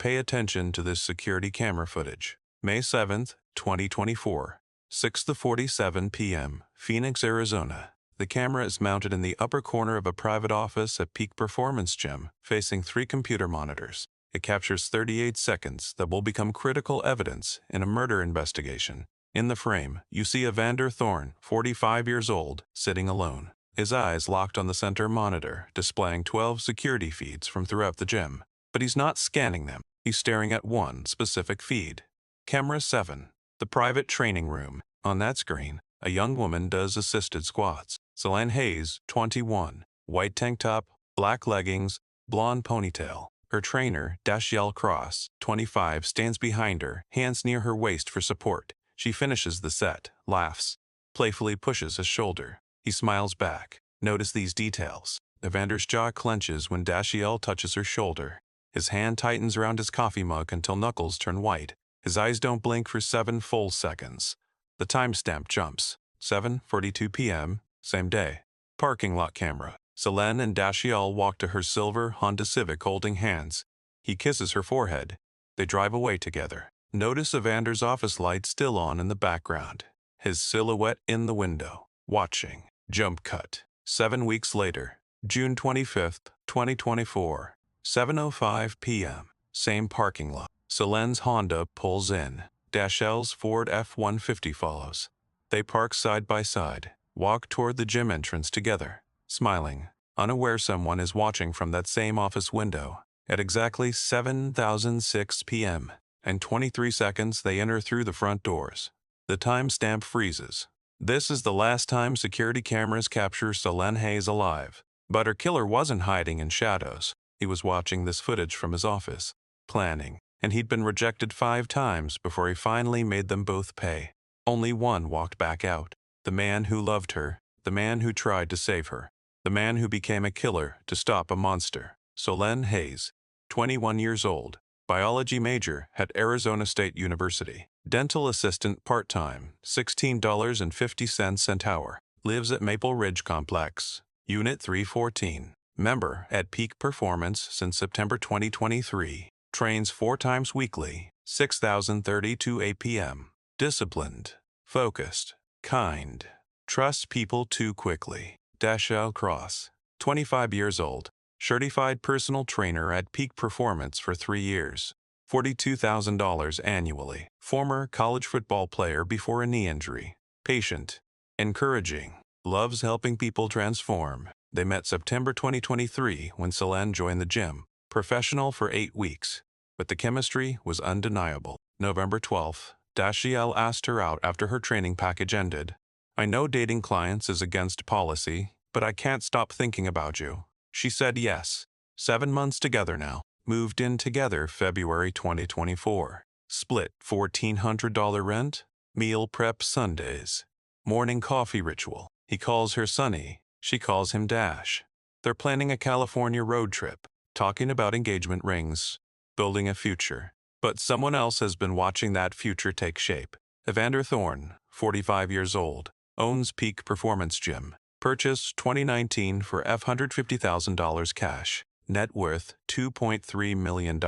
pay attention to this security camera footage. May 7, 2024, 6:47 p.m., Phoenix, Arizona. The camera is mounted in the upper corner of a private office at Peak Performance Gym, facing 3 computer monitors. It captures 38 seconds that will become critical evidence in a murder investigation. In the frame, you see Evander Thorne, 45 years old, sitting alone. His eyes locked on the center monitor, displaying 12 security feeds from throughout the gym. But he's not scanning them. He's staring at one specific feed. Camera 7. The private training room. On that screen, a young woman does assisted squats. Solenne Hayes, 21. White tank top, black leggings, blonde ponytail. Her trainer, Dashiell Cross, 25, stands behind her, hands near her waist for support. She finishes the set, laughs, playfully pushes his shoulder. He smiles back. Notice these details. Evander's jaw clenches when Dashiell touches her shoulder. His hand tightens around his coffee mug until knuckles turn white. His eyes don't blink for 7 full seconds. The timestamp jumps. 7:42 p.m., same day. Parking lot camera. Solenne and Dashiell walk to her silver Honda Civic holding hands. He kisses her forehead. They drive away together. Notice Evander's office light still on in the background. His silhouette in the window, watching. Jump cut. 7 weeks later, June 25, 2024, 7:05 p.m., same parking lot. Solenne's Honda pulls in. Dashiell's Ford F-150 follows. They park side by side, walk toward the gym entrance together, smiling, unaware someone is watching from that same office window. At exactly 7:06 p.m. and 23 seconds, they enter through the front doors. The timestamp freezes. This is the last time security cameras capture Solenne Hayes alive. But her killer wasn't hiding in shadows. He was watching this footage from his office, planning, and he'd been rejected 5 times before he finally made them both pay. Only one walked back out. The man who loved her, the man who tried to save her, the man who became a killer to stop a monster. Solenne Hayes, 21 years old, biology major at Arizona State University. Dental assistant part-time, $16.50 an hour. Lives at Maple Ridge Complex, Unit 314. Member at Peak Performance since September 2023. Trains 4 times weekly, 6,032 APM. Disciplined, focused, kind. Trusts people too quickly. Dashiell Cross, 25 years old. Certified personal trainer at Peak Performance for 3 years. $42,000 annually. Former college football player before a knee injury. Patient. Encouraging. Loves helping people transform. They met September 2023 when Solenne joined the gym. Professional for 8 weeks. But the chemistry was undeniable. November 12th, Dashiell asked her out after her training package ended. I know dating clients is against policy, but I can't stop thinking about you. She said yes. 7 months together now. Moved in together February 2024. Split $1,400 rent. Meal prep Sundays. Morning coffee ritual. He calls her Sunny. She calls him Dash. They're planning a California road trip. Talking about engagement rings. Building a future. But someone else has been watching that future take shape. Evander Thorne, 45 years old. Owns Peak Performance Gym. Purchase 2019 for $150,000 cash. Net worth $2.3 million.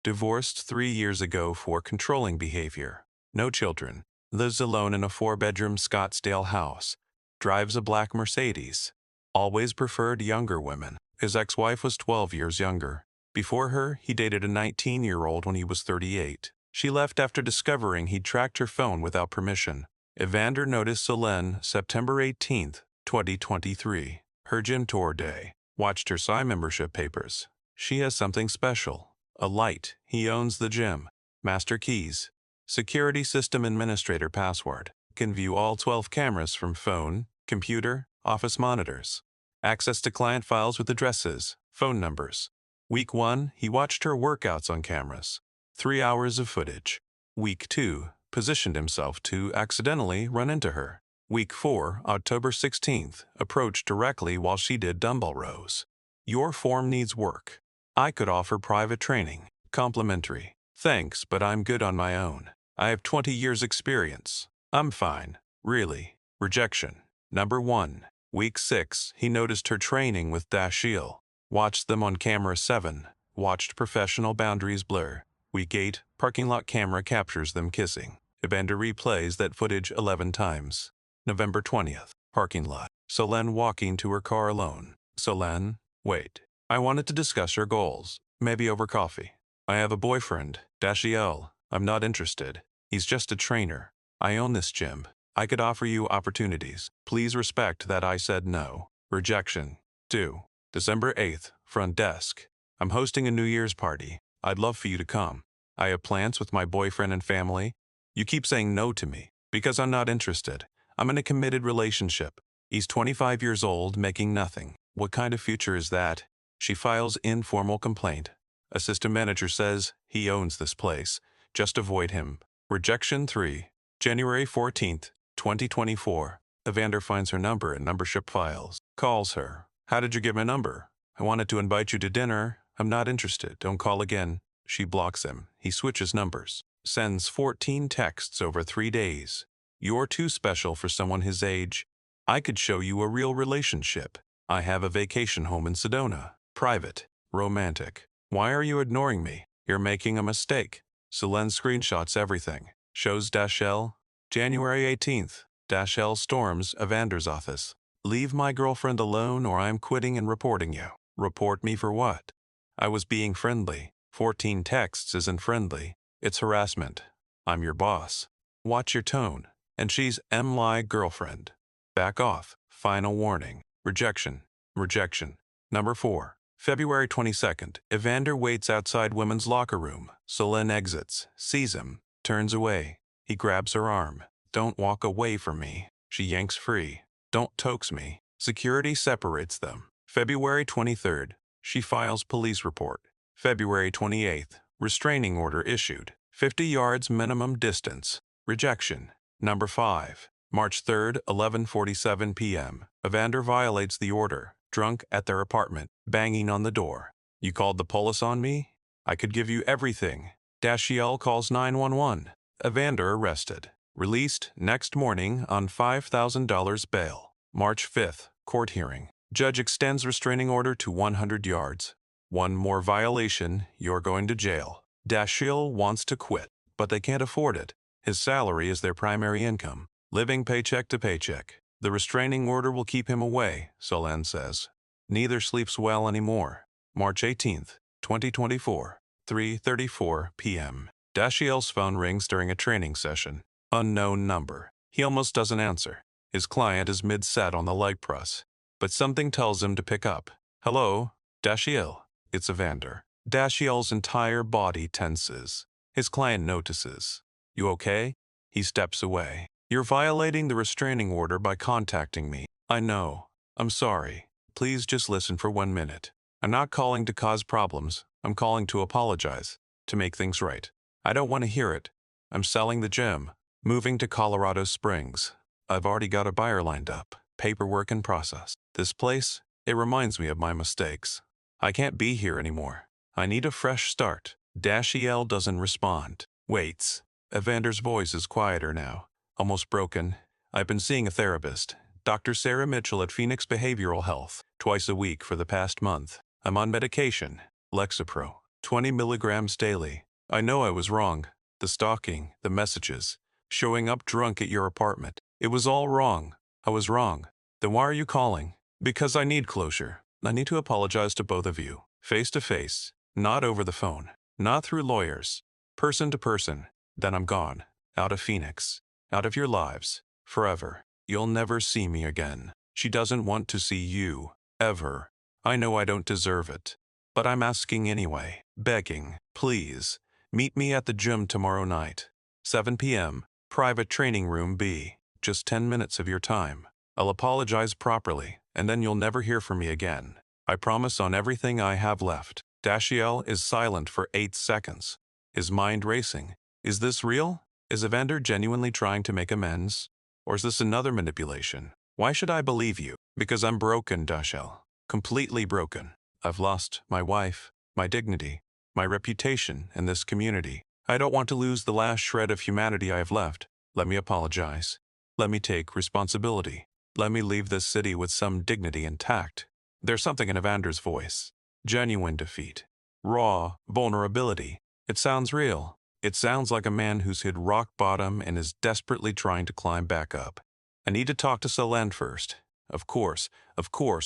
Divorced 3 years ago for controlling behavior. No children. Lives alone in a 4-bedroom Scottsdale house. Drives a black Mercedes. Always preferred younger women. His ex-wife was 12 years younger. Before her, he dated a 19-year-old when he was 38. She left after discovering he'd tracked her phone without permission. Evander noticed Solenne September 18, 2023. Her gym tour day. Watched her Psi membership papers. She has something special. A light. He owns the gym. Master keys. Security system administrator password. Can view all 12 cameras from phone, computer, office monitors. Access to client files with addresses, phone numbers. Week 1, he watched her workouts on cameras. 3 hours of footage. Week 2, positioned himself to accidentally run into her. Week 4, October 16th, approached directly while she did dumbbell rows. Your form needs work. I could offer private training. Complimentary. Thanks, but I'm good on my own. I have 20 years experience. I'm fine. Really. Rejection. Number 1. Week 6, he noticed her training with Dashiell. Watched them on camera 7. Watched professional boundaries blur. Week 8, parking lot camera captures them kissing. Evander replays that footage 11 times. November 20th, parking lot. Solenne walking to her car alone. Solenne, wait. I wanted to discuss your goals. Maybe over coffee. I have a boyfriend, Dashiell. I'm not interested. He's just a trainer. I own this gym. I could offer you opportunities. Please respect that I said no. Rejection. 2. December 8th, front desk. I'm hosting a New Year's party. I'd love for you to come. I have plans with my boyfriend and family. You keep saying no to me because I'm not interested. I'm in a committed relationship. He's 25 years old, making nothing. What kind of future is that? She files informal complaint. Assistant manager says he owns this place. Just avoid him. Rejection 3. January 14th, 2024. Evander finds her number in membership files. Calls her. How did you get my number? I wanted to invite you to dinner. I'm not interested. Don't call again. She blocks him. He switches numbers. Sends 14 texts over 3 days. You're too special for someone his age. I could show you a real relationship. I have a vacation home in Sedona. Private. Romantic. Why are you ignoring me? You're making a mistake. Solenne screenshots everything. Shows Dashiell. January 18th. Dashiell storms Evander's office. Leave my girlfriend alone or I'm quitting and reporting you. Report me for what? I was being friendly. 14 texts isn't friendly. It's harassment. I'm your boss. Watch your tone. And she's my girlfriend. Back off. Final warning. Rejection. Rejection. Number 4. February 22nd. Evander waits outside women's locker room. Solenne exits. Sees him. Turns away. He grabs her arm. Don't walk away from me. She yanks free. Don't tox me. Security separates them. February 23rd. She files police report. February 28th. Restraining order issued. 50 yards minimum distance. Rejection. Number 5. March 3rd, 11:47 p.m. Evander violates the order. Drunk at their apartment. Banging on the door. You called the police on me? I could give you everything. Dashiell calls 911. Evander arrested. Released next morning on $5,000 bail. March 5th. Court hearing. Judge extends restraining order to 100 yards. One more violation, you're going to jail. Dashiell wants to quit, but they can't afford it. His salary is their primary income, living paycheck to paycheck. The restraining order will keep him away, Solenne says. Neither sleeps well anymore. March 18th, 2024, 3:34 p.m. Dashiell's phone rings during a training session. Unknown number. He almost doesn't answer. His client is mid-set on the leg press, but something tells him to pick up. Hello, Dashiell. It's Evander. Dashiell's entire body tenses. His client notices. You okay? He steps away. You're violating the restraining order by contacting me. I know. I'm sorry. Please just listen for 1 minute. I'm not calling to cause problems. I'm calling to apologize, to make things right. I don't want to hear it. I'm selling the gym. Moving to Colorado Springs. I've already got a buyer lined up. Paperwork in process. This place, it reminds me of my mistakes. I can't be here anymore. I need a fresh start. Dashiell doesn't respond. Waits. Evander's voice is quieter now. Almost broken. I've been seeing a therapist, Dr. Sarah Mitchell at Phoenix Behavioral Health, twice a week for the past month. I'm on medication. Lexapro. 20 milligrams daily. I know I was wrong. The stalking, the messages, showing up drunk at your apartment. It was all wrong. I was wrong. Then why are you calling? Because I need closure. I need to apologize to both of you. Face to face. Not over the phone. Not through lawyers. Person to person. Then I'm gone. Out of Phoenix. Out of your lives. Forever. You'll never see me again. She doesn't want to see you. Ever. I know I don't deserve it. But I'm asking anyway. Begging. Please. Meet me at the gym tomorrow night. 7 p.m. Private training room B. Just 10 minutes of your time. I'll apologize properly, and then you'll never hear from me again. I promise on everything I have left. Dashiell is silent for 8 seconds. His mind racing. Is this real? Is Evander genuinely trying to make amends? Or is this another manipulation? Why should I believe you? Because I'm broken, Dashiell. Completely broken. I've lost my wife, my dignity, my reputation in this community. I don't want to lose the last shred of humanity I have left. Let me apologize. Let me take responsibility. Let me leave this city with some dignity intact. There's something in Evander's voice. Genuine defeat. raw vulnerability. It sounds real. It sounds like a man who's hit rock bottom and is desperately trying to climb back up. I need to talk to Solenne first. Of course,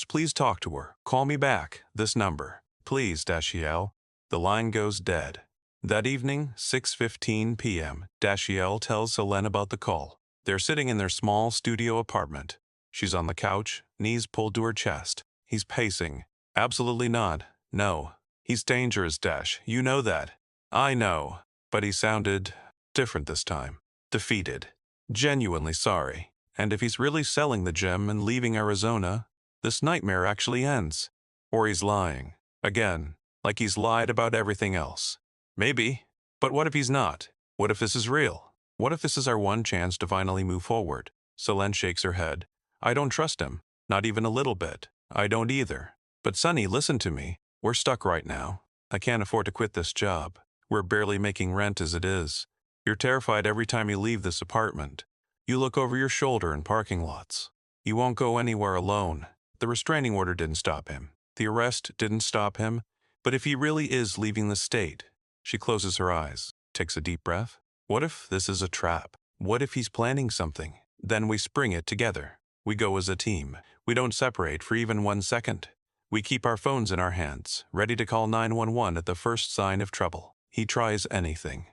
please talk to her. Call me back, this number. Please, Dashiell. The line goes dead. That evening, 6:15 p.m., Dashiell tells Solenne about the call. They're sitting in their small studio apartment. She's on the couch, knees pulled to her chest. He's pacing. Absolutely not. No. He's dangerous, Dash. You know that. I know. But he sounded different this time. Defeated. Genuinely sorry. And if he's really selling the gem and leaving Arizona, this nightmare actually ends. Or he's lying. Again. Like he's lied about everything else. Maybe. But what if he's not? What if this is real? What if this is our one chance to finally move forward? Solenne shakes her head. I don't trust him. Not even a little bit. I don't either. But Sonny, listen to me. We're stuck right now. I can't afford to quit this job. We're barely making rent as it is. You're terrified every time you leave this apartment. You look over your shoulder in parking lots. You won't go anywhere alone. The restraining order didn't stop him. The arrest didn't stop him. But if he really is leaving the state, she closes her eyes, takes a deep breath. What if this is a trap? What if he's planning something? Then we spring it together. We go as a team. We don't separate for even 1 second. We keep our phones in our hands, ready to call 911 at the first sign of trouble. He tries anything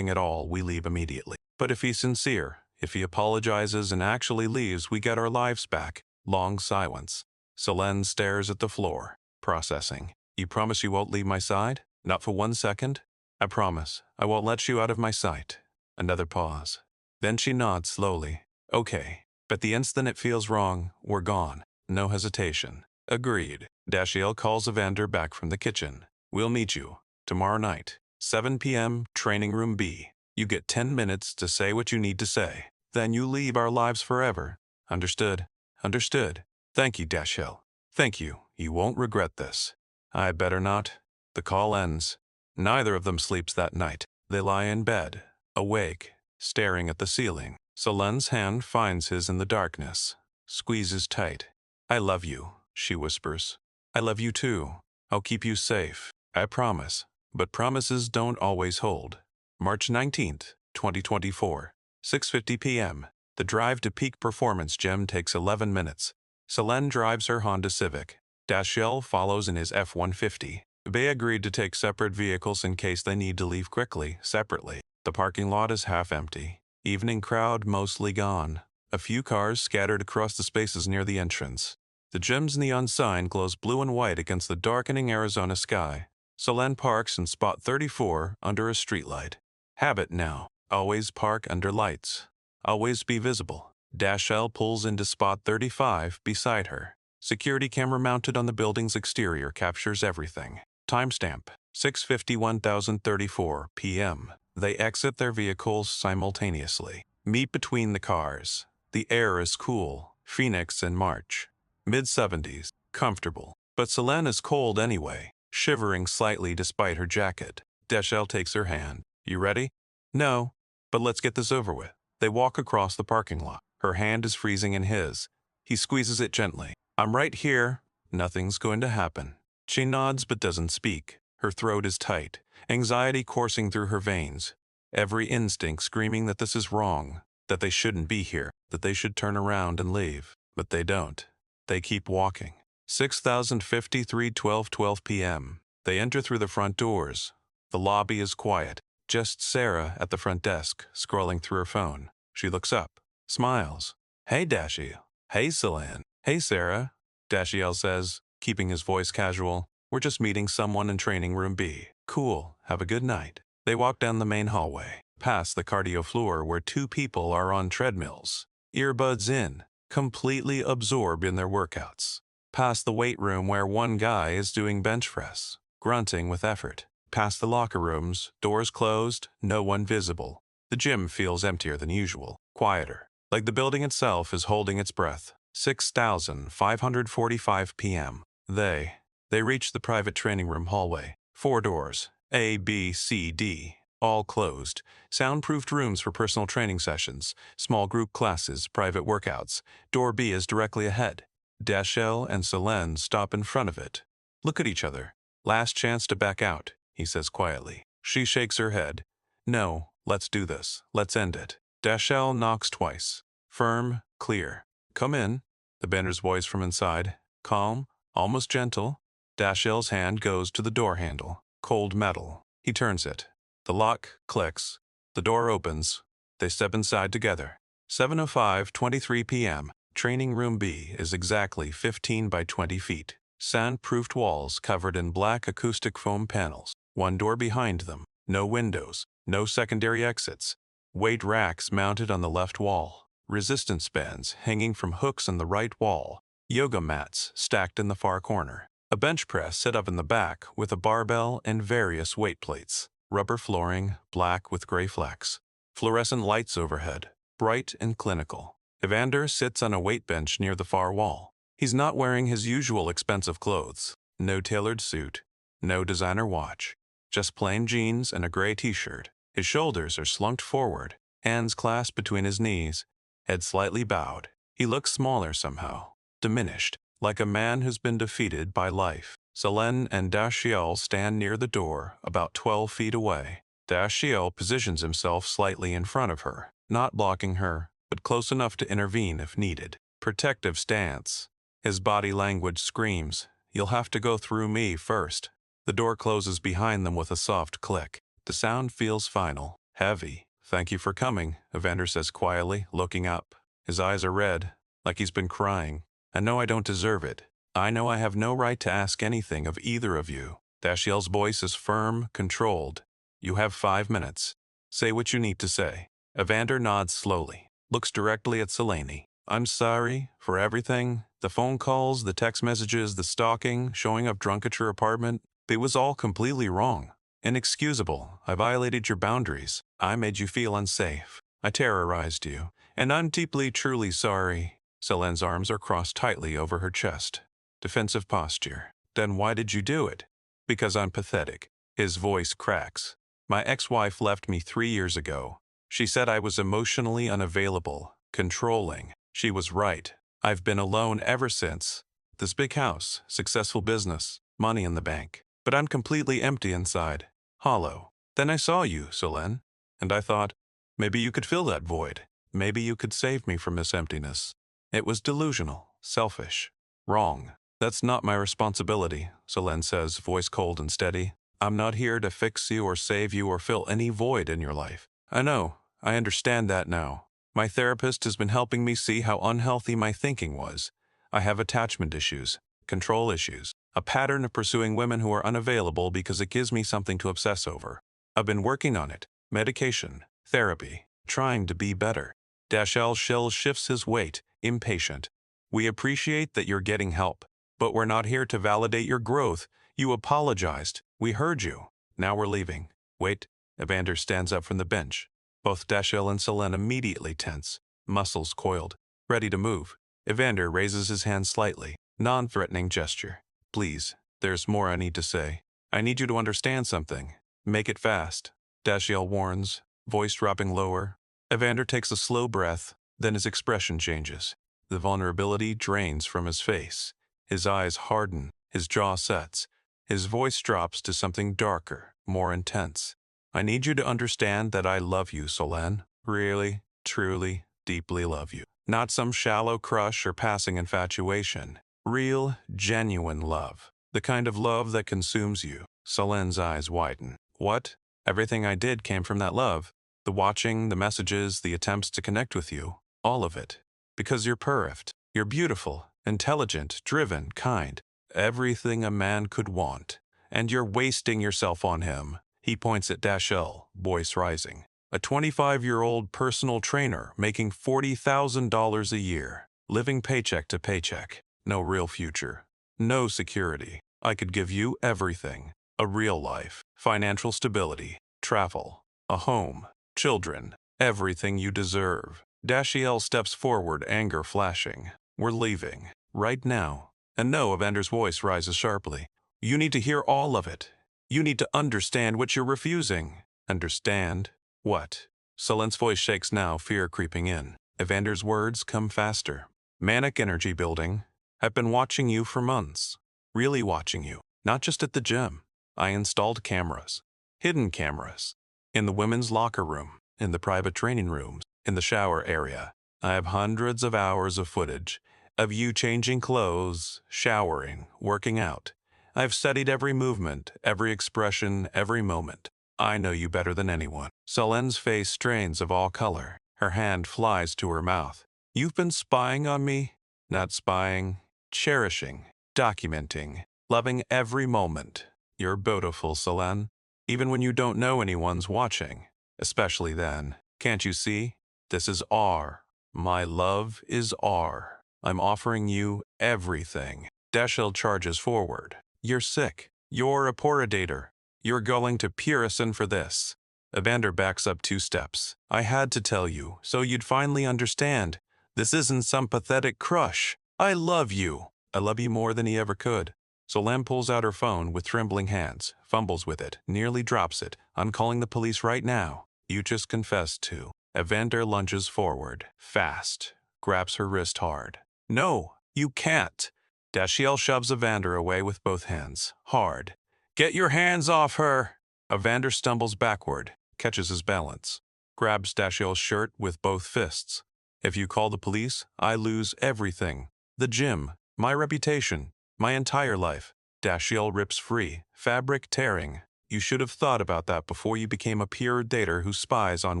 at all, we leave immediately. But if he's sincere, if he apologizes and actually leaves, we get our lives back. Long silence. Solenne stares at the floor, processing. You promise you won't leave my side? Not for 1 second? I promise. I won't let you out of my sight. Another pause. Then she nods slowly. Okay. But the instant it feels wrong, we're gone. No hesitation. Agreed. Dashiell calls Evander back from the kitchen. We'll meet you. Tomorrow night. 7 p.m., training room B. You get 10 minutes to say what you need to say. Then you leave our lives forever. Understood? Understood. Thank you, Dashiell. Thank you. You won't regret this. I better not. The call ends. Neither of them sleeps that night. They lie in bed, awake, staring at the ceiling. Solenne's hand finds his in the darkness, squeezes tight. I love you, she whispers. I love you too. I'll keep you safe. I promise. But promises don't always hold. March 19th, 2024, 6:50 p.m. The drive to Peak Performance Gym takes 11 minutes. Solenne drives her Honda Civic. Dashiell follows in his F-150. They agreed to take separate vehicles in case they need to leave quickly, separately. The parking lot is half empty. Evening crowd mostly gone. A few cars scattered across the spaces near the entrance. The gym's neon sign glows blue and white against the darkening Arizona sky. Solenne parks in spot 34 under a streetlight. Habit now. Always park under lights. Always be visible. Dashiell pulls into spot 35 beside her. Security camera mounted on the building's exterior captures everything. Timestamp, 6:51,034 p.m. They exit their vehicles simultaneously. Meet between the cars. The air is cool. Phoenix in March. Mid-70s. Comfortable. But Solenne is cold anyway, shivering slightly despite her jacket. Dashiell takes her hand. You ready? No. But let's get this over with. They walk across the parking lot. Her hand is freezing in his. He squeezes it gently. I'm right here. Nothing's going to happen. She nods but doesn't speak. Her throat is tight, anxiety coursing through her veins. Every instinct screaming that this is wrong, that they shouldn't be here, that they should turn around and leave. But they don't. They keep walking. 6,053 12:12 p.m. They enter through the front doors. The lobby is quiet. Just Sarah at the front desk, scrolling through her phone. She looks up, smiles. Hey, Dashiell. Hey, Solenne. Hey, Sarah. Dashiell says, keeping his voice casual. We're just meeting someone in training room B. Cool. Have a good night. They walk down the main hallway, past the cardio floor where 2 people are on treadmills, earbuds in, completely absorbed in their workouts. Past the weight room where one guy is doing bench press, grunting with effort. Past the locker rooms, doors closed, no one visible. The gym feels emptier than usual, quieter, like the building itself is holding its breath. 6,545 p.m. They reach the private training room hallway. 4 doors, A, B, C, D, all closed. Soundproofed rooms for personal training sessions, small group classes, private workouts. Door B is directly ahead. Dashiell and Solenne stop in front of it. Look at each other, Last chance to back out, he says quietly. She shakes her head. No, let's do this. Let's end it. Dashiell knocks twice. Firm, clear. Come in. The bender's voice from inside. Calm, almost gentle. Dashiell's hand goes to the door handle. Cold metal. He turns it. The lock clicks. The door opens. They step inside together. 7:05, 23 p.m. Training Room B is exactly 15 by 20 feet. Soundproofed walls covered in black acoustic foam panels. One door behind them. No windows. No secondary exits. Weight racks mounted on the left wall. Resistance bands hanging from hooks on the right wall. Yoga mats stacked in the far corner. A bench press set up in the back with a barbell and various weight plates. Rubber flooring, black with gray flecks. Fluorescent lights overhead, bright and clinical. Evander sits on a weight bench near the far wall. He's not wearing his usual expensive clothes. No tailored suit. No designer watch. Just plain jeans and a gray t-shirt. His shoulders are slunked forward, hands clasped between his knees, head slightly bowed. He looks smaller somehow, diminished, like a man who's been defeated by life. Solenne and Dashiell stand near the door, about 12 feet away. Dashiell positions himself slightly in front of her, not blocking her, but close enough to intervene if needed. Protective stance. His body language screams, "You'll have to go through me first." The door closes behind them with a soft click. The sound feels final, heavy. "Thank you for coming," Evander says quietly, looking up. His eyes are red, like he's been crying. "I know I don't deserve it. I know I have no right to ask anything of either of you." Dashiell's voice is firm, controlled. "You have 5 minutes. Say what you need to say." Evander nods slowly, looks directly at Solenne. "I'm sorry for everything. The phone calls, the text messages, the stalking, showing up drunk at your apartment. It was all completely wrong. Inexcusable. I violated your boundaries. I made you feel unsafe. I terrorized you. And I'm deeply, truly sorry." Solenne's arms are crossed tightly over her chest. Defensive posture. "Then why did you do it?" "Because I'm pathetic." His voice cracks. "My ex-wife left me 3 years ago. She said I was emotionally unavailable, controlling. She was right. I've been alone ever since. This big house, successful business, money in the bank. But I'm completely empty inside. Hollow. Then I saw you, Solenne. And I thought, maybe you could fill that void. Maybe you could save me from this emptiness. It was delusional, selfish, wrong. That's not my responsibility," Solenne says, voice cold and steady. "I'm not here to fix you or save you or fill any void in your life. I know. I understand that now. My therapist has been helping me see how unhealthy my thinking was. I have attachment issues, control issues, a pattern of pursuing women who are unavailable because it gives me something to obsess over. I've been working on it. Medication, therapy, trying to be better." Dashiell shifts his weight, impatient. "We appreciate that you're getting help, but we're not here to validate your growth. You apologized. We heard you. Now we're leaving." "Wait." Evander stands up from the bench. Both Dashiell and Solenne immediately tense, muscles coiled, ready to move. Evander raises his hand slightly, non-threatening gesture. "Please, there's more I need to say. I need you to understand something. Make it fast," Dashiell warns, voice dropping lower. Evander takes a slow breath, then his expression changes. The vulnerability drains from his face. His eyes harden, his jaw sets. His voice drops to something darker, more intense. "I need you to understand that I love you, Solenne. Really, truly, deeply love you. Not some shallow crush or passing infatuation. Real, genuine love. The kind of love that consumes you." Solenne's eyes widen. "What? Everything I did came from that love? The watching, the messages, the attempts to connect with you. All of it. Because you're perfect. You're beautiful, intelligent, driven, kind. Everything a man could want. And you're wasting yourself on him." He points at Dashiell, voice rising. "A 25-year-old personal trainer making $40,000 a year, living paycheck to paycheck. No real future. No security. I could give you everything. A real life, financial stability, travel, a home, children, everything you deserve." Dashiell steps forward, anger flashing. "We're leaving. Right now." And no, Evander's voice rises sharply. "You need to hear all of it. You need to understand what you're refusing." "Understand? What?" Solenne's voice shakes now, fear creeping in. Evander's words come faster. "Manic energy building. I've been watching you for months. Really watching you. Not just at the gym. I installed cameras. Hidden cameras. In the women's locker room, in the private training rooms, in the shower area. I have hundreds of hours of footage of you changing clothes, showering, working out. I've studied every movement, every expression, every moment. I know you better than anyone. Solenne's face strains of all color. Her hand flies to her mouth. You've been spying on me? Not spying. Cherishing. Documenting. Loving every moment. You're beautiful, Solenne. Even when you don't know anyone's watching. Especially then. Can't you see? This is R. My love is R. I'm offering you everything. Dashiell charges forward. You're sick. You're a poridator. You're going to Purison for this. Evander backs up 2 steps. I had to tell you, so you'd finally understand. This isn't some pathetic crush. I love you. I love you more than he ever could. Solenne pulls out her phone with trembling hands, fumbles with it, nearly drops it. I'm calling the police right now. You just confessed to. Evander lunges forward, fast, grabs her wrist hard. No, you can't. Dashiell shoves Evander away with both hands, hard. Get your hands off her! Evander stumbles backward, catches his balance, grabs Dashiell's shirt with both fists. If you call the police, I lose everything. The gym, my reputation, my entire life. Dashiell rips free, fabric tearing. You should have thought about that before you became a pure dater who spies on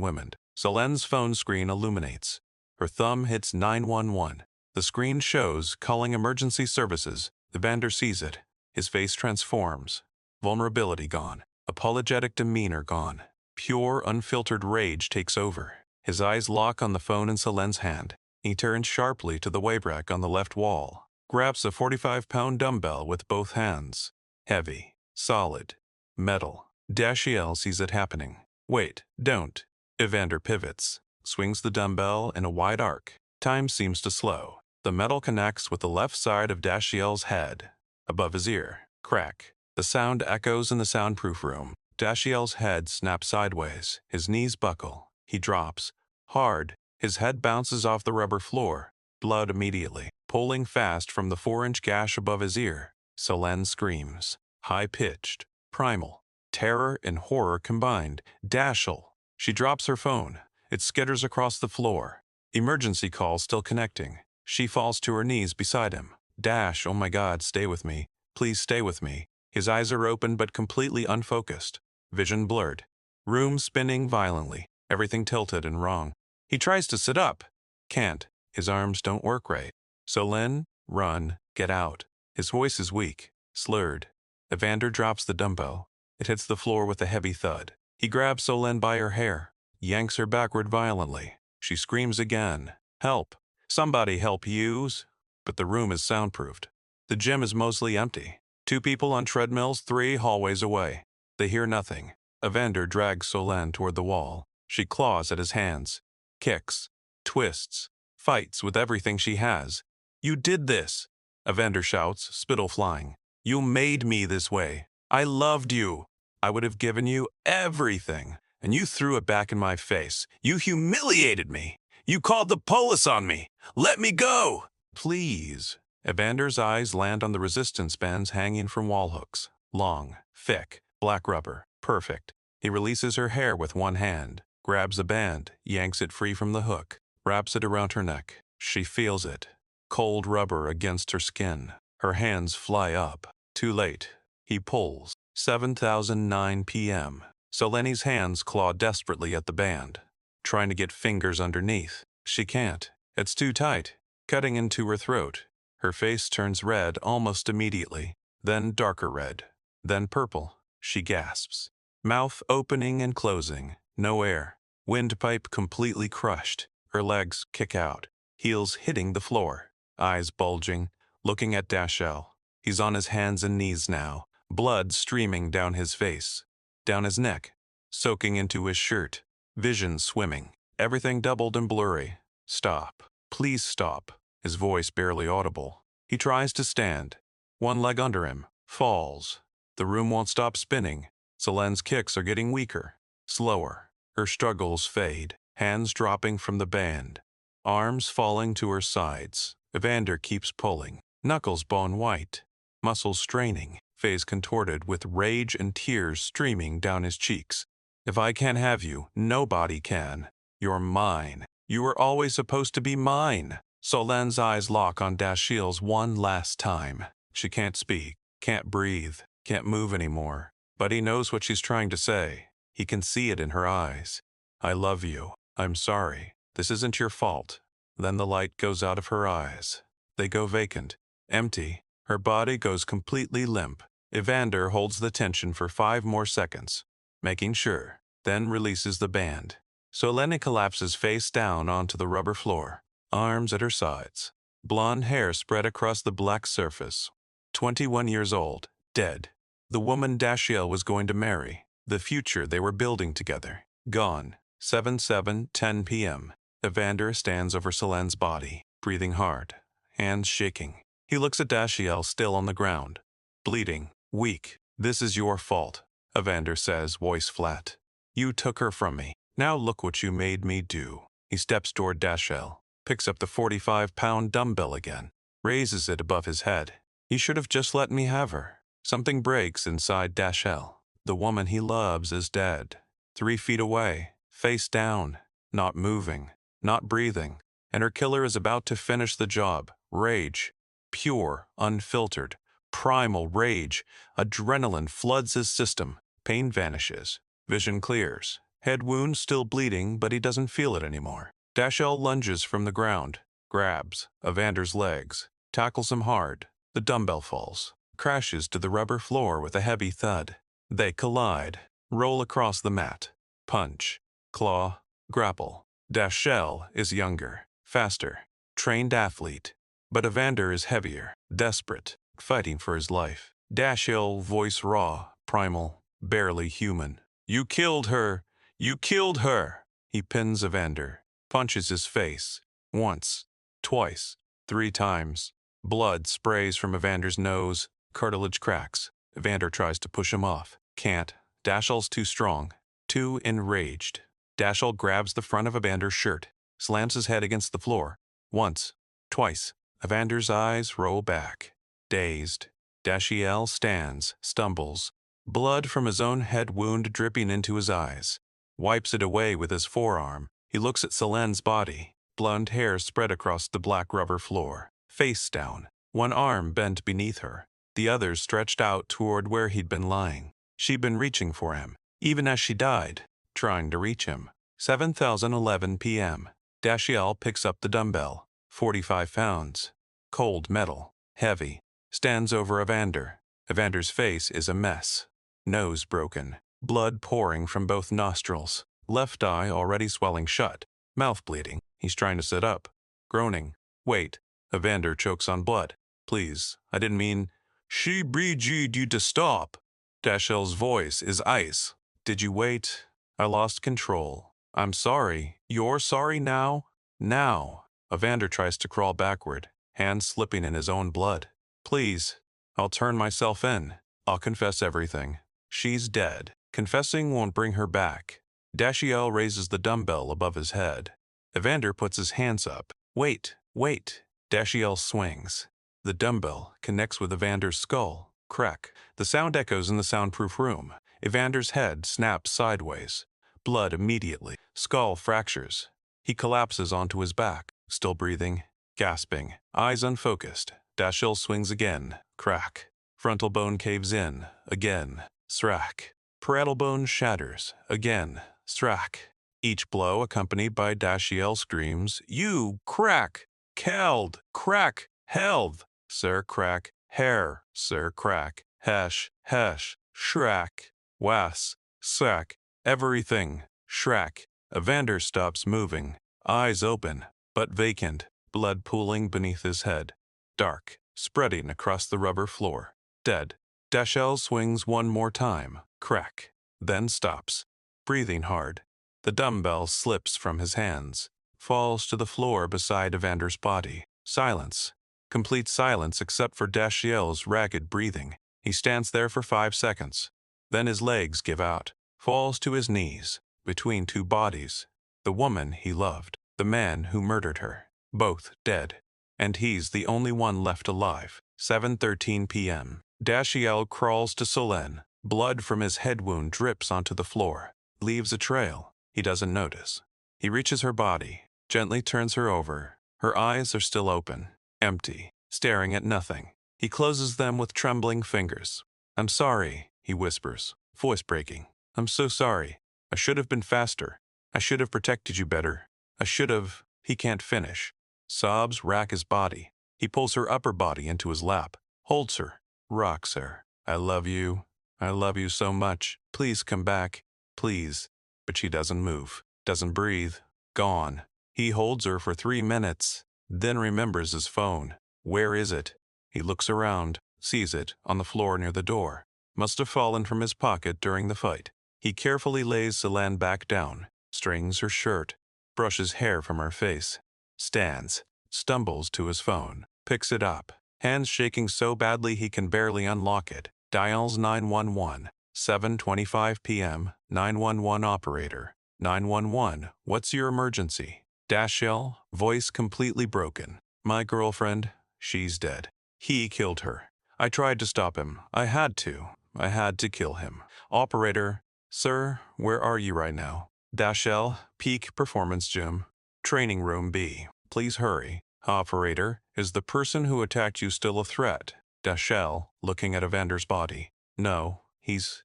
women. Solenne's phone screen illuminates. Her thumb hits 911. The screen shows calling emergency services. Evander sees it. His face transforms. Vulnerability gone. Apologetic demeanor gone. Pure, unfiltered rage takes over. His eyes lock on the phone in Solenne's hand. He turns sharply to the weight rack on the left wall. Grabs a 45-pound dumbbell with both hands. Heavy. Solid. Metal. Dashiell sees it happening. Wait, don't. Evander pivots. Swings the dumbbell in a wide arc. Time seems to slow. The metal connects with the left side of Dashiell's head. Above his ear. Crack. The sound echoes in the soundproof room. Dashiell's head snaps sideways. His knees buckle. He drops. Hard. His head bounces off the rubber floor. Blood immediately. Pulling fast from the 4-inch gash above his ear. Solenne screams. High-pitched. Primal. Terror and horror combined. Dashiell. She drops her phone. It skitters across the floor. Emergency call still connecting. She falls to her knees beside him. Dash, oh my God, stay with me. Please stay with me. His eyes are open but completely unfocused. Vision blurred. Room spinning violently. Everything tilted and wrong. He tries to sit up. Can't. His arms don't work right. Solenne, run, get out. His voice is weak, slurred. Evander drops the dumbbell. It hits the floor with a heavy thud. He grabs Solenne by her hair, yanks her backward violently. She screams again. Help. Somebody help use. But the room is soundproofed. The gym is mostly empty. 2 people on treadmills 3 hallways away. They hear nothing. Evander drags Solenne toward the wall. She claws at his hands. Kicks. Twists. Fights with everything she has. You did this. Evander shouts, spittle flying. You made me this way. I loved you. I would have given you everything, and you threw it back in my face. You humiliated me. You called the police on me. Let me go. Please. Evander's eyes land on the resistance bands hanging from wall hooks. Long, thick, black rubber. Perfect. He releases her hair with one hand, grabs a band, yanks it free from the hook, wraps it around her neck. She feels it. Cold rubber against her skin. Her hands fly up. Too late. He pulls. 7:09 p.m. Solenne's hands claw desperately at the band, trying to get fingers underneath. She can't. It's too tight, cutting into her throat. Her face turns red almost immediately, then darker red, then purple. She gasps. Mouth opening and closing. No air. Windpipe completely crushed. Her legs kick out. Heels hitting the floor. Eyes bulging, looking at Dashiell. He's on his hands and knees now. Blood streaming down his face, down his neck, soaking into his shirt. Vision swimming. Everything doubled and blurry. Stop. Please stop. His voice barely audible. He tries to stand. One leg under him. Falls. The room won't stop spinning. Solenne's kicks are getting weaker. Slower. Her struggles fade. Hands dropping from the band. Arms falling to her sides. Evander keeps pulling. Knuckles bone white. Muscles straining. face contorted with rage and tears streaming down his cheeks. "If I can't have you, nobody can. You're mine. You were always supposed to be mine." Solenne's eyes lock on Dashiell's one last time. She can't speak, can't breathe, can't move anymore. But he knows what she's trying to say. He can see it in her eyes. "I love you. I'm sorry. This isn't your fault." Then the light goes out of her eyes. They go vacant, empty. Her body goes completely limp. Evander holds the tension for 5 more seconds, making sure, then releases the band. Solenne collapses face down onto the rubber floor, arms at her sides. Blonde hair spread across the black surface. 21 years old, dead. The woman Dashiell was going to marry. The future they were building together. Gone. 7/7/10 p.m. Evander stands over Solenne's body, breathing hard, hands shaking. He looks at Dashiell still on the ground, bleeding, weak. "This is your fault," Evander says, voice flat. "You took her from me. Now look what you made me do." He steps toward Dashiell, picks up the 45-pound dumbbell again, raises it above his head. "You should have just let me have her." Something breaks inside Dashiell. The woman he loves is dead. 3 feet away, face down, not moving, not breathing. And her killer is about to finish the job. Rage. Pure, unfiltered, primal rage. Adrenaline floods his system. Pain vanishes. Vision clears. Head wound still bleeding, but he doesn't feel it anymore. Dashiell lunges from the ground, grabs Evander's legs, tackles him hard. The dumbbell falls, crashes to the rubber floor with a heavy thud. They collide, roll across the mat. Punch, claw, grapple. Dashiell is younger, faster, trained athlete. But Evander is heavier, desperate, fighting for his life. Dashiell, voice raw, primal, barely human. "You killed her! You killed her!" He pins Evander, punches his face. Once, twice, 3 times. Blood sprays from Evander's nose, cartilage cracks. Evander tries to push him off. Can't. Dashiell's too strong, too enraged. Dashiell grabs the front of Evander's shirt, slams his head against the floor. Once, twice. Evander's eyes roll back. Dazed. Dashiell stands, stumbles, blood from his own head wound dripping into his eyes. Wipes it away with his forearm. He looks at Solenne's body, blonde hair spread across the black rubber floor. Face down, one arm bent beneath her, the other stretched out toward where he'd been lying. She'd been reaching for him, even as she died, trying to reach him. 7:11 p.m. Dashiell picks up the dumbbell, 45 pounds. Cold metal, heavy, stands over Evander. Evander's face is a mess. Nose broken, blood pouring from both nostrils. Left eye already swelling shut, mouth bleeding. He's trying to sit up, groaning. "Wait." Evander chokes on blood. "Please, I didn't mean." "She begged you to stop." Dashiell's voice is ice. "Did you wait? I lost control. I'm sorry. You're sorry now?" "Now." Evander tries to crawl backward, hands slipping in his own blood. "Please, I'll turn myself in. I'll confess everything. She's dead. Confessing won't bring her back." Dashiell raises the dumbbell above his head. Evander puts his hands up. "Wait, wait." Dashiell swings. The dumbbell connects with Evander's skull. Crack. The sound echoes in the soundproof room. Evander's head snaps sideways. Blood immediately. Skull fractures. He collapses onto his back, still breathing, gasping, eyes unfocused. Dashiell swings again. Crack. Frontal bone caves in. Again. Srack. Parietal bone shatters. Again. Srack. Each blow accompanied by Dashiell screams, "You crack! Keld! Crack! Held! Sir crack! Hair! Sir crack! Hesh! Hesh! Shrack! Was! Sack! Everything! Shrack!" Evander stops moving, eyes open, but vacant, blood pooling beneath his head. Dark, spreading across the rubber floor. Dead. Dashiell swings one more time. Crack. Then stops, breathing hard. The dumbbell slips from his hands, falls to the floor beside Evander's body. Silence. Complete silence except for Dashiell's ragged breathing. He stands there for 5 seconds. Then his legs give out. Falls to his knees, between 2 bodies. The woman he loved. The man who murdered her. Both dead. And he's the only one left alive. 7:13 p.m. Dashiell crawls to Solenne. Blood from his head wound drips onto the floor. Leaves a trail. He doesn't notice. He reaches her body, gently turns her over. Her eyes are still open, empty, staring at nothing. He closes them with trembling fingers. "I'm sorry," he whispers, voice breaking. "I'm so sorry. I should have been faster. I should have protected you better. I should have..." He can't finish. Sobs rack his body. He pulls her upper body into his lap, holds her, rocks her. "I love you. I love you so much. Please come back. Please." But she doesn't move, doesn't breathe, gone. He holds her for 3 minutes, then remembers his phone. Where is it? He looks around, sees it on the floor near the door. Must have fallen from his pocket during the fight. He carefully lays Solenne back down, strings her shirt, brushes hair from her face, stands, stumbles to his phone, picks it up, hands shaking so badly he can barely unlock it, dials 911, 7:25 p.m., 911 operator. 911, what's your emergency? Dashiell, voice completely broken. "My girlfriend, she's dead. He killed her. I tried to stop him. I had to. I had to kill him." Operator, sir, where are you right now? Dashiell, Peak Performance Gym, Training Room B. Please hurry. Operator, is the person who attacked you still a threat? Dashiell, looking at Evander's body. "No, he's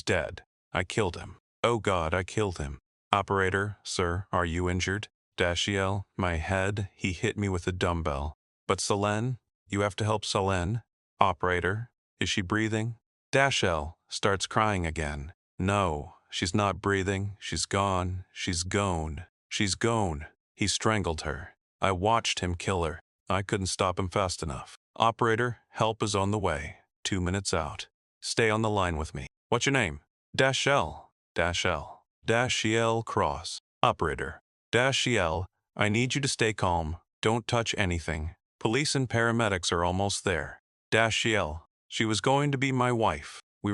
dead. I killed him. Oh God, I killed him." Operator, sir, are you injured? Dashiell, my head, he hit me with a dumbbell. But Solenne, you have to help Solenne. Operator, is she breathing? Dashiell starts crying again. No, she's not breathing. She's gone. She's gone. She's gone. He strangled her. I watched him kill her. I couldn't stop him fast enough. Operator, help is on the way. 2 minutes out. Stay on the line with me. What's your name? Dashiell. Dashiell Cross. Operator. Dashiell, I need you to stay calm. Don't touch anything. Police and paramedics are almost there. Dashiell, she was going to be my wife. We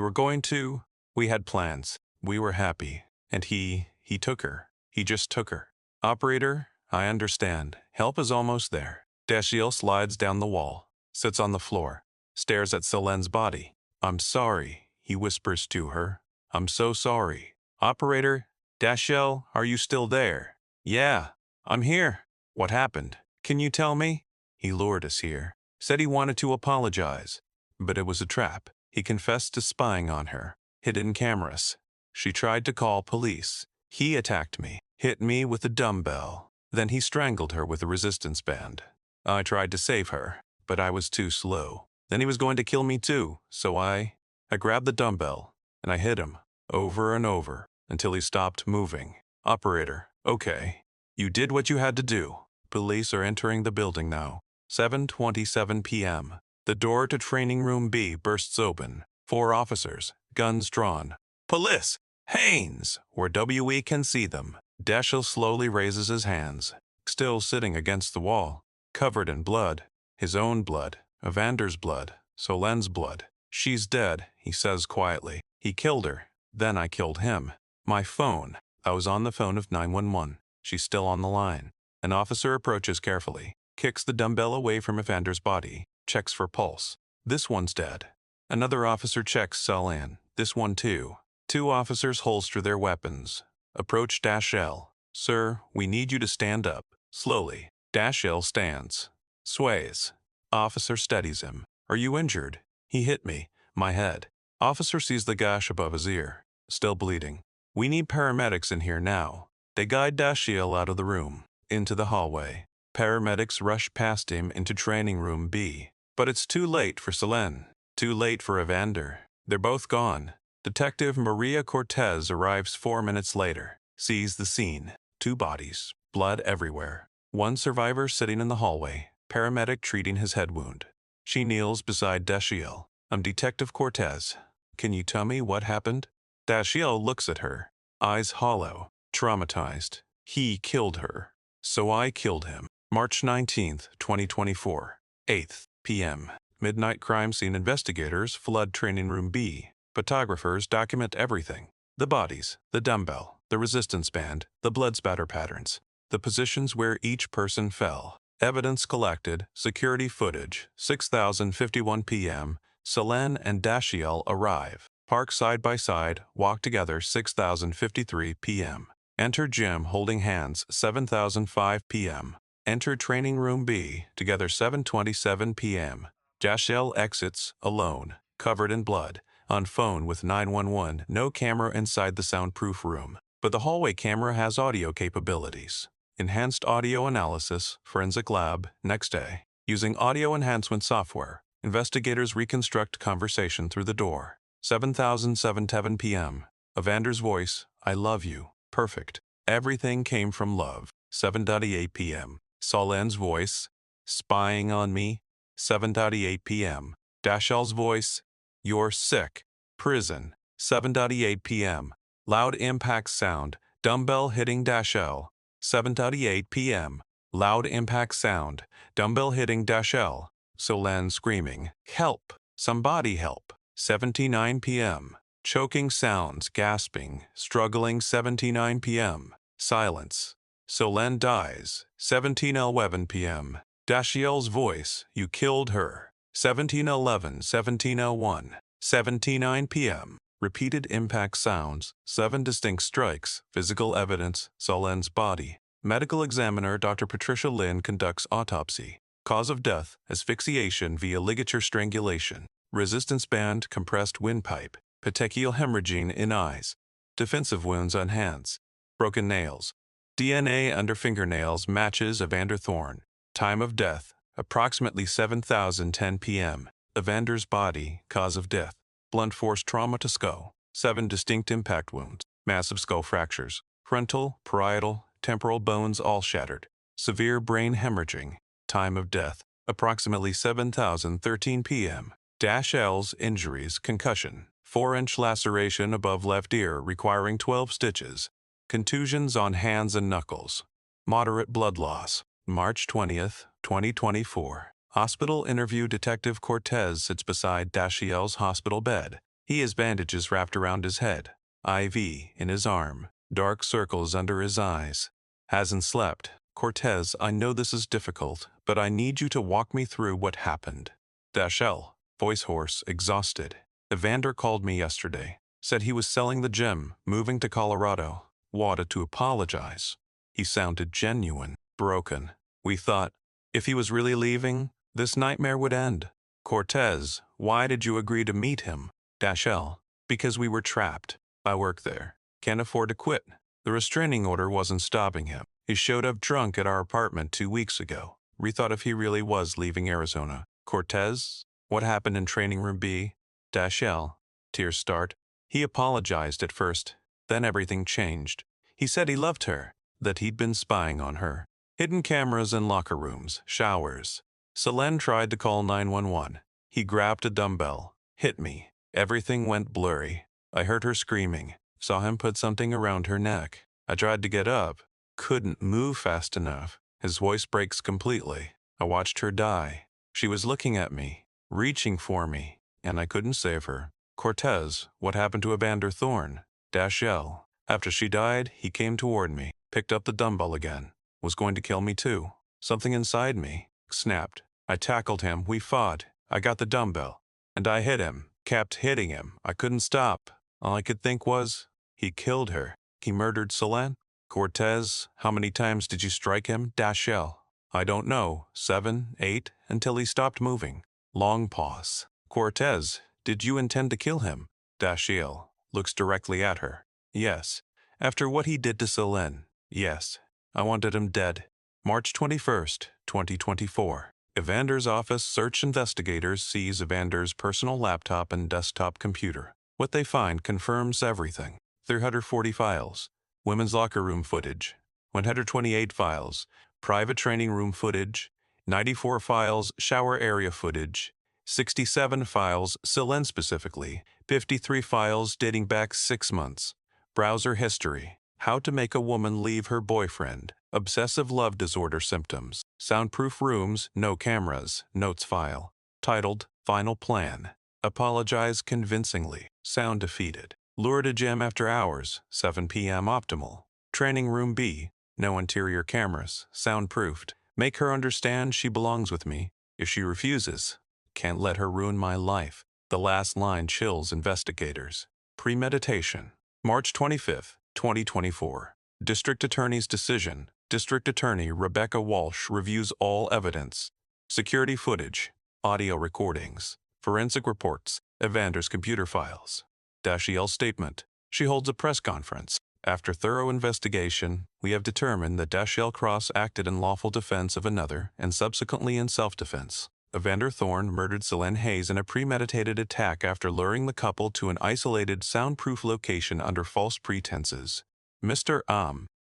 had plans. We were happy. And he took her. He just took her. Operator, I understand. Help is almost there. Dashiell slides down the wall, sits on the floor, stares at Solenne's body. "I'm sorry," he whispers to her. "I'm so sorry." Operator, Dashiell, are you still there? "Yeah, I'm here." "What happened? Can you tell me?" "He lured us here. Said he wanted to apologize. But it was a trap. He confessed to spying on her. Hidden cameras. She tried to call police. He attacked me, hit me with a dumbbell. Then he strangled her with a resistance band. I tried to save her, but I was too slow. Then he was going to kill me too, so I grabbed the dumbbell, and I hit him, over and over, until he stopped moving." Operator, okay. You did what you had to do. Police are entering the building now. 7:27 p.m. The door to Training Room B bursts open. 4 officers, guns drawn. "Police! Hayes!" where WE can see them. Dashiell slowly raises his hands, still sitting against the wall, covered in blood. His own blood, Evander's blood, Solenne's blood. "She's dead," he says quietly. "He killed her. Then I killed him. My phone. I was on the phone of 911. She's still on the line." An officer approaches carefully, kicks the dumbbell away from Evander's body, checks for pulse. "This one's dead." Another officer checks Solenne. "This one too." 2 officers holster their weapons. Approach Dashiell. "Sir, we need you to stand up." Slowly. Dashiell stands. Sways. Officer steadies him. "Are you injured?" "He hit me. My head." Officer sees the gash above his ear, still bleeding. "We need paramedics in here now." They guide Dashiell out of the room, into the hallway. Paramedics rush past him into Training Room B. But it's too late for Solenne. Too late for Evander. They're both gone. Detective Maria Cortez arrives 4 minutes later, sees the scene. 2 bodies, blood everywhere. 1 survivor sitting in the hallway, paramedic treating his head wound. She kneels beside Dashiell. "I'm Detective Cortez. Can you tell me what happened?" Dashiell looks at her, eyes hollow, traumatized. "He killed her. So I killed him." March 19th, 2024, 8 p.m. Midnight crime scene investigators flood Training Room B. Photographers document everything. The bodies, the dumbbell, the resistance band, the blood spatter patterns, the positions where each person fell. Evidence collected, security footage, 6:51 p.m., Solenne and Dashiell arrive. Park side by side, walk together 6,053 p.m. Enter gym holding hands 7,005 p.m. Enter training room B, together 7:27 p.m. Dashiell exits, alone, covered in blood, on phone with 911, no camera inside the soundproof room. But the hallway camera has audio capabilities. Enhanced audio analysis, forensic lab, next day. Using audio enhancement software, investigators reconstruct conversation through the door. 7,007 p.m. Evander's voice, I love you, perfect. Everything came from love. 7:38 p.m. Solenne's voice, spying on me. 7:38 p.m. Dashiell's voice, you're sick, prison. 7:38 p.m. Loud impact sound, dumbbell hitting Dashiell. 7:38 p.m. Loud impact sound, dumbbell hitting Dashiell. Solenne screaming, help, somebody help. 7:09 p.m. Choking sounds, gasping, struggling. 7:09 p.m. Silence. Solenne dies. 17:11 p.m. Dashiell's voice, you killed her. 17:11, 17:01. 7:09 p.m. Repeated impact sounds, 7 distinct strikes, physical evidence, Solenne's body. Medical examiner Dr. Patricia Lynn conducts autopsy. Cause of death, asphyxiation via ligature strangulation. Resistance band, compressed windpipe. Petechial hemorrhaging in eyes. Defensive wounds on hands. Broken nails. DNA under fingernails matches Evander Thorne. Time of death, approximately 7,010 p.m. Evander's body, cause of death. Blunt force trauma to skull. 7 distinct impact wounds. Massive skull fractures. Frontal, parietal, temporal bones all shattered. Severe brain hemorrhaging. Time of death, approximately 7,013 p.m. Dashiell's injuries, concussion. 4-inch laceration above left ear requiring 12 stitches. Contusions on hands and knuckles. Moderate blood loss. March 20th, 2024. Hospital interview. Detective Cortez sits beside Dashiell's hospital bed. He has bandages wrapped around his head. IV in his arm. Dark circles under his eyes. Hasn't slept. Cortez, I know this is difficult, but I need you to walk me through what happened. Dashiell, voice hoarse, exhausted. Evander called me yesterday. Said he was selling the gym, moving to Colorado. Wanted to apologize. He sounded genuine, broken. We thought, if he was really leaving, this nightmare would end. Cortez, why did you agree to meet him? Dashiell, because we were trapped. I work there. Can't afford to quit. The restraining order wasn't stopping him. He showed up drunk at our apartment 2 weeks ago. We thought if he really was leaving Arizona. Cortez, what happened in training room B? Dashiell, tears start. He apologized at first. Then everything changed. He said he loved her, that he'd been spying on her. Hidden cameras in locker rooms, showers. Solenne tried to call 911. He grabbed a dumbbell, hit me. Everything went blurry. I heard her screaming, saw him put something around her neck. I tried to get up, couldn't move fast enough. His voice breaks completely. I watched her die. She was looking at me, reaching for me, and I couldn't save her. Cortez, what happened to Evander Thorne? Dashiell. After she died, he came toward me, picked up the dumbbell again. Was going to kill me too. Something inside me snapped. I tackled him, we fought. I got the dumbbell, and I hit him, kept hitting him. I couldn't stop. All I could think was, he killed her. He murdered Solenne? Cortez, how many times did you strike him? Dashiell. I don't know, 7, 8, until he stopped moving. Long pause. Cortez, did you intend to kill him? Dashiell looks directly at her. Yes. After what he did to Solenne, yes. I wanted him dead. March 21st, 2024. Evander's office. Search investigators seize Evander's personal laptop and desktop computer. What they find confirms everything. 340 files. Women's locker room footage. 128 files. Private training room footage. 94 files. Shower area footage. 67 files. Solenne specifically. 53 files dating back 6 months. Browser history. How to make a woman leave her boyfriend. Obsessive love disorder symptoms. Soundproof rooms, no cameras. Notes file. Titled, Final Plan. Apologize convincingly. Sound defeated. Lure to gym after hours. 7 p.m. optimal. Training room B. No interior cameras. Soundproofed. Make her understand she belongs with me. If she refuses, can't let her ruin my life. The last line chills investigators. Premeditation. March 25, 2024. District Attorney's decision. District Attorney Rebecca Walsh reviews all evidence. Security footage, audio recordings, forensic reports, Evander's computer files. Dashiell's statement. She holds a press conference. After thorough investigation, we have determined that Dashiell Cross acted in lawful defense of another and subsequently in self-defense. Evander Thorne murdered Solenne Hayes in a premeditated attack after luring the couple to an isolated, soundproof location under false pretenses. Mr.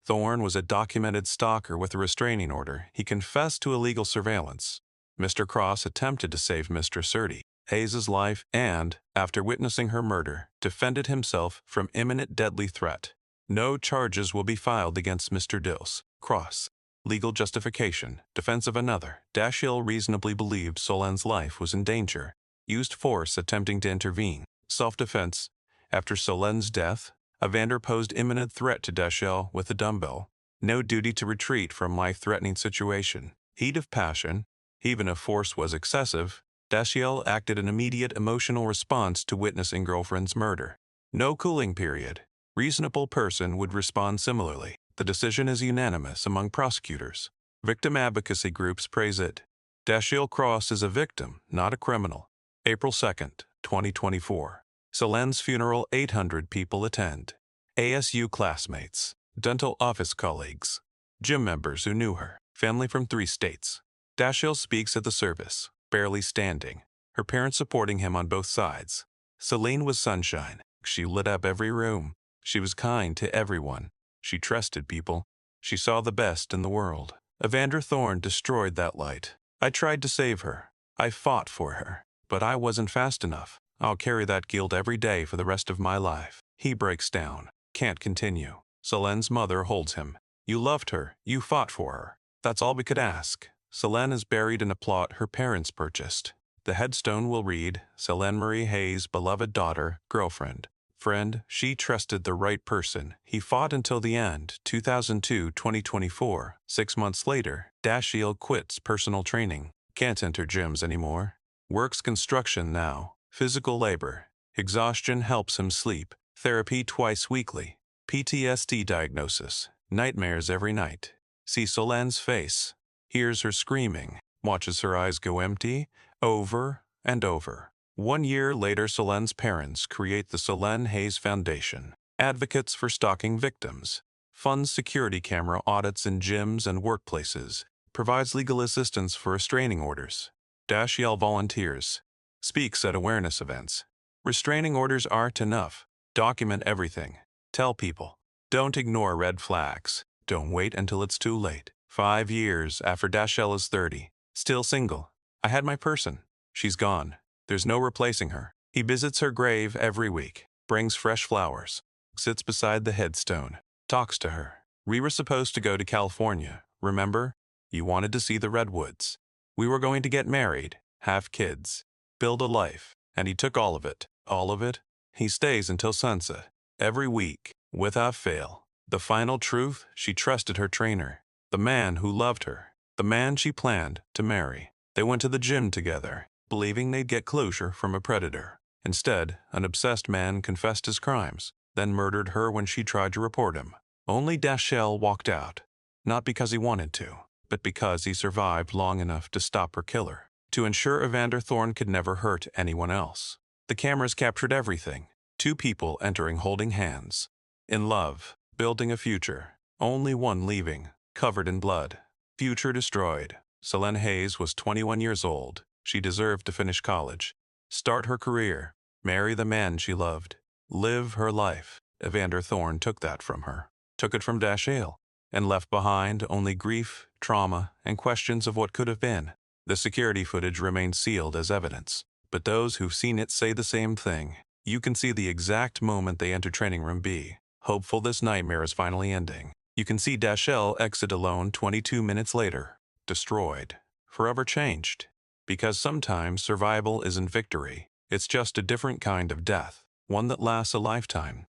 Thorne was a documented stalker with a restraining order. He confessed to illegal surveillance. Mr. Cross attempted to save Mr. Hayes' life and, after witnessing her murder, defended himself from imminent deadly threat. No charges will be filed against Mr. Cross. Legal justification. Defense of another. Dashiell reasonably believed Solenne's life was in danger. Used force attempting to intervene. Self-defense. After Solenne's death, Evander posed imminent threat to Dashiell with a dumbbell. No duty to retreat from life-threatening situation. Heat of passion. Even if force was excessive, Dashiell acted in immediate emotional response to witnessing girlfriend's murder. No cooling period. Reasonable person would respond similarly. The decision is unanimous among prosecutors. Victim advocacy groups praise it. Dashiell Cross is a victim, not a criminal. April 2, 2024. Solenne's funeral. 800 people attend. ASU classmates, dental office colleagues, gym members who knew her, family from 3 states. Dashiell speaks at the service, barely standing, her parents supporting him on both sides. Solenne was sunshine. She lit up every room. She was kind to everyone. She trusted people. She saw the best in the world. Evander Thorne destroyed that light. I tried to save her. I fought for her. But I wasn't fast enough. I'll carry that guilt every day for the rest of my life. He breaks down. Can't continue. Solenne's mother holds him. You loved her. You fought for her. That's all we could ask. Solenne is buried in a plot her parents purchased. The headstone will read, Solenne Marie Hayes' beloved daughter, girlfriend. Friend, she trusted the right person. He fought until the end. 2002-2024. 6 months later, Dashiell quits personal training. Can't enter gyms anymore. Works construction now. Physical labor. Exhaustion helps him sleep. Therapy twice weekly. PTSD diagnosis. Nightmares every night. See Solenne's face. Hears her screaming. Watches her eyes go empty. Over and over. 1 year later, Solenne's parents create the Solenne Hayes Foundation. Advocates for stalking victims. Funds security camera audits in gyms and workplaces. Provides legal assistance for restraining orders. Dashiell volunteers. Speaks at awareness events. Restraining orders aren't enough. Document everything. Tell people. Don't ignore red flags. Don't wait until it's too late. 5 years after Dashiell is 30. Still single. I had my person. She's gone. There's no replacing her. He visits her grave every week, brings fresh flowers, sits beside the headstone, talks to her. We were supposed to go to California, remember? You wanted to see the redwoods. We were going to get married, have kids, build a life, and he took all of it. All of it? He stays until sunset, every week, without fail. The final truth, she trusted her trainer, the man who loved her, the man she planned to marry. They went to the gym together, believing they'd get closure from a predator. Instead, an obsessed man confessed his crimes, then murdered her when she tried to report him. Only Dashiell walked out, not because he wanted to, but because he survived long enough to stop her killer, to ensure Evander Thorne could never hurt anyone else. The cameras captured everything. 2 people entering holding hands. In love, building a future. Only one leaving, covered in blood. Future destroyed. Solenne Hayes was 21 years old. She deserved to finish college, start her career, marry the man she loved, live her life. Evander Thorne took that from her, took it from Dashiell, and left behind only grief, trauma, and questions of what could have been. The security footage remains sealed as evidence, but those who've seen it say the same thing. You can see the exact moment they enter training room B, hopeful this nightmare is finally ending. You can see Dashiell exit alone 22 minutes later, destroyed, forever changed. Because sometimes survival isn't victory. It's just a different kind of death, one that lasts a lifetime.